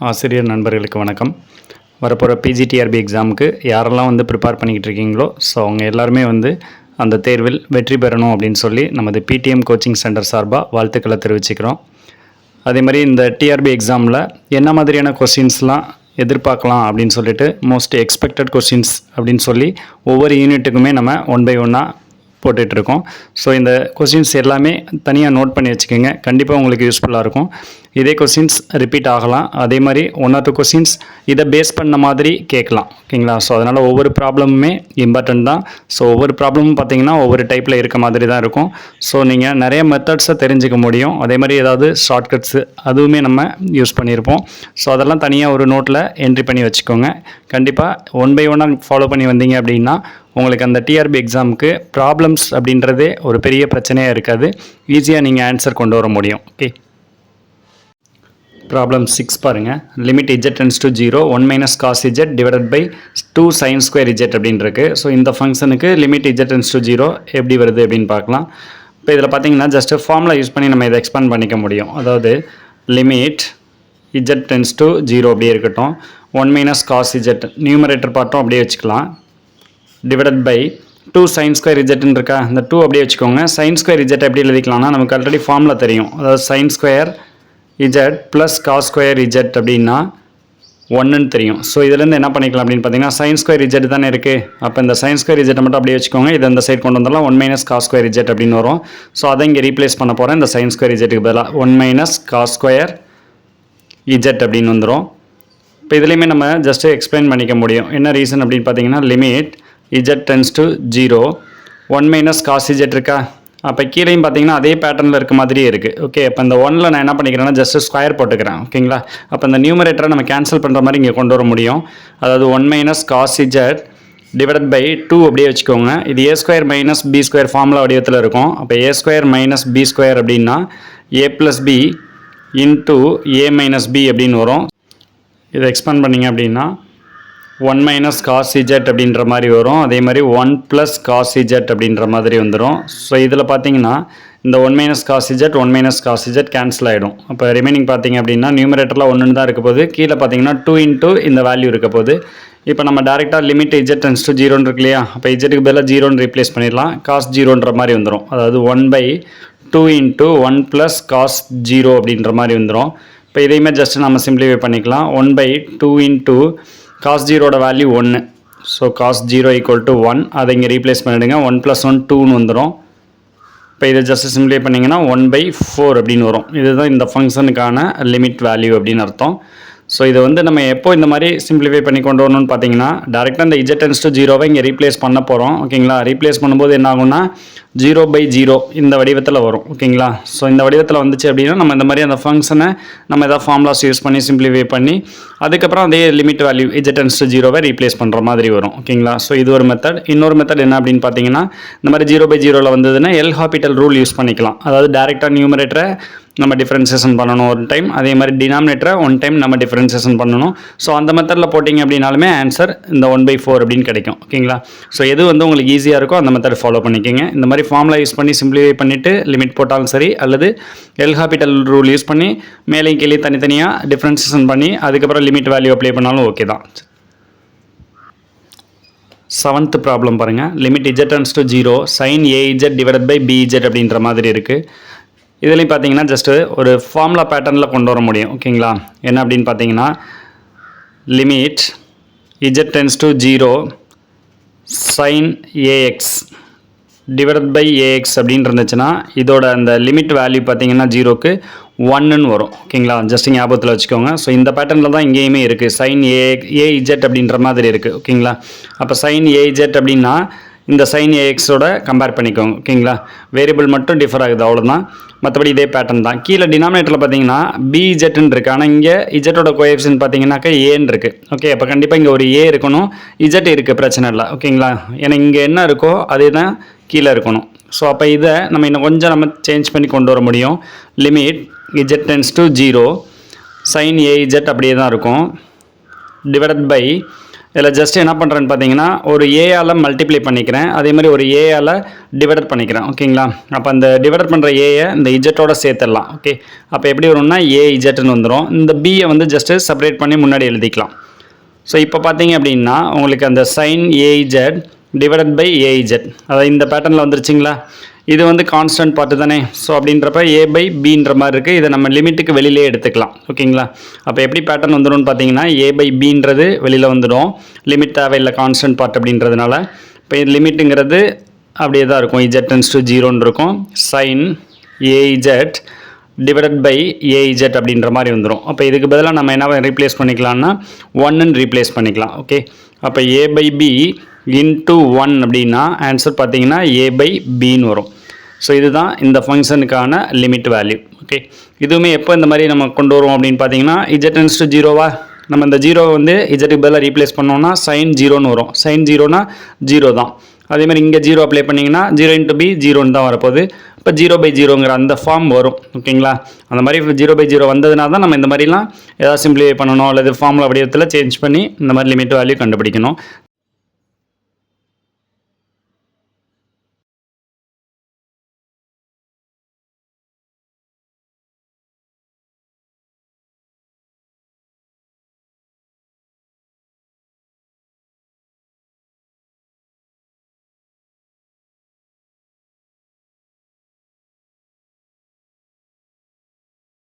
ஆசிரியர் நண்பர்களுக்கு வணக்கம். வரப்போகிற பிஜிடிஆர்பி எக்ஸாமுக்கு யாரெல்லாம் ப்ரிப்பேர் பண்ணிக்கிட்டு இருக்கீங்களோ அவங்க எல்லாருமே அந்த தேர்வில் வெற்றி பெறணும் அப்படின்னு சொல்லி நமது பிடிஎம் கோச்சிங் சென்டர் சார்பாக வாழ்த்துக்களை தெரிவிச்சுக்கிறோம். அதே மாதிரி இந்த டிஆர்பி எக்ஸாமில் என்ன மாதிரியான கொஸ்டின்ஸ்லாம் எதிர்பார்க்கலாம் அப்படின்னு சொல்லிட்டு மோஸ்ட் எக்ஸ்பெக்டட் கொஸ்டின்ஸ் அப்படின்னு சொல்லி ஒவ்வொரு யூனிட்டுக்குமே நம்ம ஒன் பை ஒன்னாக போட்டுட்ருக்கோம். ஸோ இந்த கொஸ்டின்ஸ் எல்லாமே தனியாக நோட் பண்ணி வச்சுக்கோங்க. கண்டிப்பாக உங்களுக்கு யூஸ்ஃபுல்லாக இருக்கும். இதே கொஸ்டின்ஸ் ரிப்பீட் ஆகலாம். அதே மாதிரி 1 or 2 கொஸ்டின்ஸ் இதை பேஸ் பண்ண மாதிரி கேட்கலாம். ஓகேங்களா? ஸோ அதனால் ஒவ்வொரு ப்ராப்ளமுமே இம்பார்ட்டன்ட் தான். ஸோ ஒவ்வொரு ப்ராப்ளமும் பார்த்திங்கன்னா ஒவ்வொரு டைப்பில் இருக்க மாதிரி தான் இருக்கும். ஸோ நீங்கள் நிறைய மெத்தட்ஸை தெரிஞ்சுக்க முடியும். அதே மாதிரி ஏதாவது ஷார்ட்கட்ஸு அதுவுமே நம்ம யூஸ் பண்ணியிருப்போம். ஸோ அதெல்லாம் தனியாக ஒரு நோட்டில் என்ட்ரி பண்ணி வச்சுக்கோங்க. கண்டிப்பாக ஒன் பை ஒன்னாக ஃபாலோ பண்ணி வந்தீங்க அப்படின்னா உங்களுக்கு அந்த டிஆர்பி எக்ஸாமுக்கு ப்ராப்ளம்ஸ் அப்படின்றதே ஒரு பெரிய பிரச்சனையாக இருக்காது. ஈஸியாக நீங்கள் ஆன்சர் கொண்டு வர முடியும். ஓகே, ப்ராப்ளம் 6 பாருங்கள். Limit z tends to 0 1 minus cos z divided by 2 sin square z அப்படின்னு இருக்குது. ஸோ இந்த ஃபங்க்ஷனுக்கு லிமிட் z tends to 0 எப்படி வருது அப்படின்னு பார்க்கலாம். இப்போ இதில் பார்த்தீங்கன்னா ஜஸ்ட்டு ஃபார்முலா யூஸ் பண்ணி நம்ம இதை எக்ஸ்பேண்ட் பண்ணிக்க முடியும். அதாவது லிமிட் z tends to 0 அப்படியே இருக்கட்டும். 1 minus cos z நியூமரேட்டர் பார்ட்டும் அப்படியே வச்சுக்கலாம். Divided by 2 sin square z இருக்கா, இந்த 2 அப்படியே வச்சுக்கோங்க. sin square z எப்படி எழுதிக்கலாம்னா நமக்கு ஆல்ரெடி ஃபார்முலா தெரியும். அதாவது sin square z plus cos square z அப்படின்னா 1ன்னு தெரியும். ஸோ இதுலேருந்து என்ன பண்ணிக்கலாம் அப்படின்னு பார்த்தீங்கன்னா sin square z தானே இருக்குது. அப்போ இந்த sin square z மட்டும் அப்படியே வச்சுக்கோங்க. இதை இந்த சைட் கொண்டு வந்துடலாம். 1 minus cos square z அப்படின்னு வரும். ஸோ அதை இங்கே ரீப்ளேஸ் பண்ண போகிறேன். இந்த sin square zக்கு பதிலாக 1 minus cos square z அப்படின்னு வந்துடும். இப்போ இதுலேயுமே நம்ம ஜஸ்ட்டு எக்ஸ்பிளைன் பண்ணிக்க முடியும். என்ன ரீசன் அப்படின்னு பார்த்தீங்கன்னா limit z tends to 0 1 minus cos z இருக்கா. அப்போ கீழையும் பார்த்தீங்கன்னா அதே பேட்டர்னில் இருக்க மாதிரியே இருக்குது. ஓகே, அப்போ இந்த 1ல் நான் என்ன பண்ணிக்கிறேன்னா ஜஸ்ட் ஸ்கொயர் போட்டுக்கிறேன். ஓகேங்களா? அப்போ இந்த நியூமரேட்டரை நம்ம கேன்சல் பண்ணுற மாதிரி இங்கே கொண்டு வர முடியும். அதாவது 1 minus cos z divided by 2 அப்படியே வச்சுக்கோங்க. இது a square minus b square formula வடிவத்தில் இருக்கும். அப்போ a square minus b square அப்படின்னா a plus b into a minus b அப்படின்னு வரும். இதை எக்ஸ்பேண்ட் பண்ணிங்க அப்படின்னா 1 minus cos z அப்படின்ற மாதிரி வரும். அதே மாதிரி 1 plus cos z அப்படின்ற மாதிரி வந்துடும். ஸோ இதில் பார்த்தீங்கன்னா இந்த 1 minus cos z 1 minus cos z cancel ஆகிடும். அப்போ ரிமைனிங் பார்த்தீங்க அப்படின்னா நியூமரேட்டரில் 1 தான் இருக்க போது. கீழே பார்த்தீங்கன்னா 2 இன்ட்டு இந்த வேல்யூ இருக்க போது. இப்போ நம்ம டேரெக்டாக லிமிட் z tends to 0 இருக்கு இல்லையா. அப்போ zக்கு பதிலாக 0ன்னு ரீப்ளேஸ் பண்ணிடலாம். cos 0ன்ற மாதிரி வந்துடும். அதாவது 1/2 இன்ட்டு 1 plus cos 0 அப்படின்ற மாதிரி வந்துடும். இப்போ இதையுமே ஜஸ்ட் நம்ம சிம்பிளிஃபை பண்ணிக்கலாம். 1/2 into cos 0 value 1. So cos 0 equal to 1. அதை இங்கே ரீப்ளேஸ் பண்ணிவிடுங்க. 1 + 1 2ன்னு வந்துடும். இப்போ இதை ஜஸ்ட் சிம்பிளை பண்ணிங்கன்னா 1/4 அப்படின்னு வரும். இதுதான் இந்த ஃபங்க்ஷனுக்கான லிமிட் வேல்யூ அப்படின்னு அர்த்தம். ஸோ இதை நம்ம எப்போ இந்த மாதிரி சிம்பிளிஃபை பண்ணி கொண்டு வரணும்னு பார்த்தீங்கன்னா டேரெக்டாக இந்த z tends to 0வை இங்கே ரீப்ளேஸ் பண்ண போகிறோம். ஓகேங்களா? ரீப்ளேஸ் பண்ணும்போது என்ன ஆகும்னா 0/0 இந்த வடிவத்தில் வரும். ஓகேங்களா? ஸோ இந்த வடிவத்தில் வந்துச்சு அப்படின்னா நம்ம இந்த மாதிரி அந்த ஃபங்க்ஷனை நம்ம எதாவது ஃபார்முலாஸ் யூஸ் பண்ணி சிம்பிளிஃபை பண்ணி அதுக்கப்புறம் அதே limit value z tends to 0வை ரீப்ளேஸ் பண்ணுற மாதிரி வரும். ஓகேங்களா? ஸோ இது ஒரு மெத்தட். இன்னொரு மெத்தட் என்ன அப்படின்னு பார்த்தீங்கன்னா இந்த மாதிரி 0/0ல் வந்ததுன்னா எல் ஹாபிட்டல் ரூல் யூஸ் பண்ணிக்கலாம். அதாவது டேரெக்டாக நியூமரேட்டரை நம்ம டிஃப்ரென்சேஷன் பண்ணணும் ஒரு டைம். அதே மாதிரி டினாமினேட்டரை 1 டைம் நம்ம டிஃப்ரென்சேஷன் பண்ணணும். ஸோ அந்த மெத்தடில் போட்டிங்க அப்படின்னாலுமே ஆன்சர் இந்த 1/4 அப்படின்னு கிடைக்கும். ஓகேங்களா? ஸோ எது உங்களுக்கு ஈஸியாக இருக்கோ அந்த மெத்தட் ஃபாலோ பண்ணிக்கோங்க. இந்த மாதிரி ஃபார்முலா யூஸ் பண்ணி சிம்பிளிஃபை பண்ணிவிட்டு லிமிட் போட்டாலும் சரி, அல்லது எல் ஹாபிட்டல் ரூல் யூஸ் பண்ணி மேலே கீழே தனித்தனியாக டிஃப்ரென்சேஷன் பண்ணி அதுக்கப்புறம் லிமிட் வேல்யூ அப்ளை பண்ணாலும் ஓகே தான். 7th ப்ராப்ளம் பாருங்கள். Limit z tends to 0 sin az divided by bz அப்படின்ற மாதிரி இருக்குது. இதுலேயும் பார்த்தீங்கன்னா ஜஸ்ட்டு ஒரு ஃபார்முலா பேட்டர்னில் கொண்டு வர முடியும். ஓகேங்களா? என்ன அப்படின்னு பார்த்தீங்கன்னா limit z tends to 0 sin ax divided by ax அப்படின்னு இருந்துச்சுன்னா இதோட அந்த லிமிட் வேல்யூ பார்த்தீங்கன்னா 0க்கு 1ன்னு வரும். ஓகேங்களா? ஜஸ்ட் ஞாபகத்தில் வச்சுக்கோங்க. ஸோ இந்த பேட்டர்னில் தான் இங்கேயுமே இருக்குது. sin az அப்படின்ற மாதிரி இருக்குது. ஓகேங்களா? அப்போ sin az அப்படின்னா இந்த sin axோட கம்பேர் பண்ணிக்கோங்க. ஓகேங்களா? வேரியபிள் மட்டும் டிஃபர் ஆகுது, அவ்வளோதான். மற்றபடி இதே பேட்டர்ன் தான். கீழே டினாமினேட்டரில் பார்த்தீங்கன்னா bzன்னு இருக்குது. ஆனால் இங்கே இஜட்டோட கோஎஃபிஷியன்ட் பார்த்தீங்கன்னாக்கா ஏன்னு இருக்குது. ஓகே, அப்போ கண்டிப்பாக இங்கே ஒரு ஏ இருக்கணும். இஜட் இருக்குது, பிரச்சனை இல்லை. ஓகேங்களா? ஏன்னா இங்கே என்ன இருக்கோ அதே தான் கீழே இருக்கணும். ஸோ அப்போ இதை நம்ம இன்னும் கொஞ்சம் நம்ம சேஞ்ச் பண்ணி கொண்டு வர முடியும். Limit z tends to 0 sin az அப்படியே தான் இருக்கும். டிவைடட் பை இதில் ஜஸ்ட் என்ன பண்ணுறேன்னு பார்த்தீங்கன்னா ஒரு ஏஆல் மல்டிப்ளை பண்ணிக்கிறேன், அதே மாதிரி ஒரு ஏஆல் டிவைடட் பண்ணிக்கிறேன். ஓகேங்களா? அப்போ அந்த டிவைடட் பண்ணுற ஏயை இந்த இஜெட்டோட சேர்த்துடலாம். ஓகே, அப்போ எப்படி வரும்னா ஏ இஜெட்னு வந்துடும். இந்த பியை வந்து ஜஸ்ட்டு செப்பரேட் பண்ணி முன்னாடி எழுதிக்கலாம். ஸோ இப்போ பார்த்தீங்க அப்படின்னா உங்களுக்கு அந்த சைன் ஏஇஜெட் டிவைடட் பை ஏஇஜெட், அதாவது இந்த பேட்டர்னில் வந்துருச்சிங்களா? இது வந்து கான்ஸ்டன்ட் பார்ட்டு தானே. ஸோ அப்படின்றப்ப ஏ பை பின்ற மாதிரி இருக்குது. இதை நம்ம லிமிட்டுக்கு வெளியிலே எடுத்துக்கலாம். ஓகேங்களா? அப்போ எப்படி பேட்டர்ன் வந்துடும்னு பார்த்தீங்கன்னா ஏ பை பின்றது வெளியில் வந்துடும், லிமிட் தேவையில்லை கான்ஸ்டன்ட் பார்ட் அப்படின்றதுனால. இப்போ இது லிமிட்டுங்கிறது அப்படியே தான் இருக்கும், இஜெட் டென்ஸ் டு 0ன்னு இருக்கும். சைன் ஏஇஜெட் டிவைடட் பை ஏஇஜெட் அப்படின்ற மாதிரி வந்துடும். அப்போ இதுக்கு பதிலாக நம்ம என்ன ரீப்ளேஸ் பண்ணிக்கலாம்னா 1ன்னு ரீப்ளேஸ் பண்ணிக்கலாம். ஓகே, அப்போ ஏ பை பி இன்ட்டு 1 அப்படின்னா ஆன்சர் பார்த்தீங்கன்னா ஏ பை பின்னு வரும். ஸோ இதுதான் இந்த ஃபங்க்ஷனுக்கான லிமிட் வேல்யூ. ஓகே, இதுவுமே எப்போ இந்த மாதிரி நம்ம கொண்டு வருவோம் அப்படின்னு பார்த்தீங்கன்னா இஜெட் டென்ஸ் டு 0வா, நம்ம இந்த 0 வந்து இஜெட்டுக்கு பதிலாக ரீப்ளேஸ் பண்ணோம்னா சைன் 0ன்னு வரும். சைன் 0னா 0 தான். அதே மாதிரி இங்கே 0 அப்ளை பண்ணிங்கன்னா 0 இன்ட்டு பி 0ன்னு தான் வரப்போகுது. இப்போ 0/0ங்கிற அந்த ஃபார்ம் வரும். ஓகேங்களா? அந்த மாதிரி 0/0 வந்ததுனால தான் நம்ம இந்த மாதிரிலாம் ஏதாவது சிம்பிளிஃபை பண்ணணும் அல்லது ஃபார்முலா வடிவத்தில் சேஞ்ச் பண்ணி இந்த மாதிரி லிமிட் வேல்யூ கண்டுபிடிக்கணும்.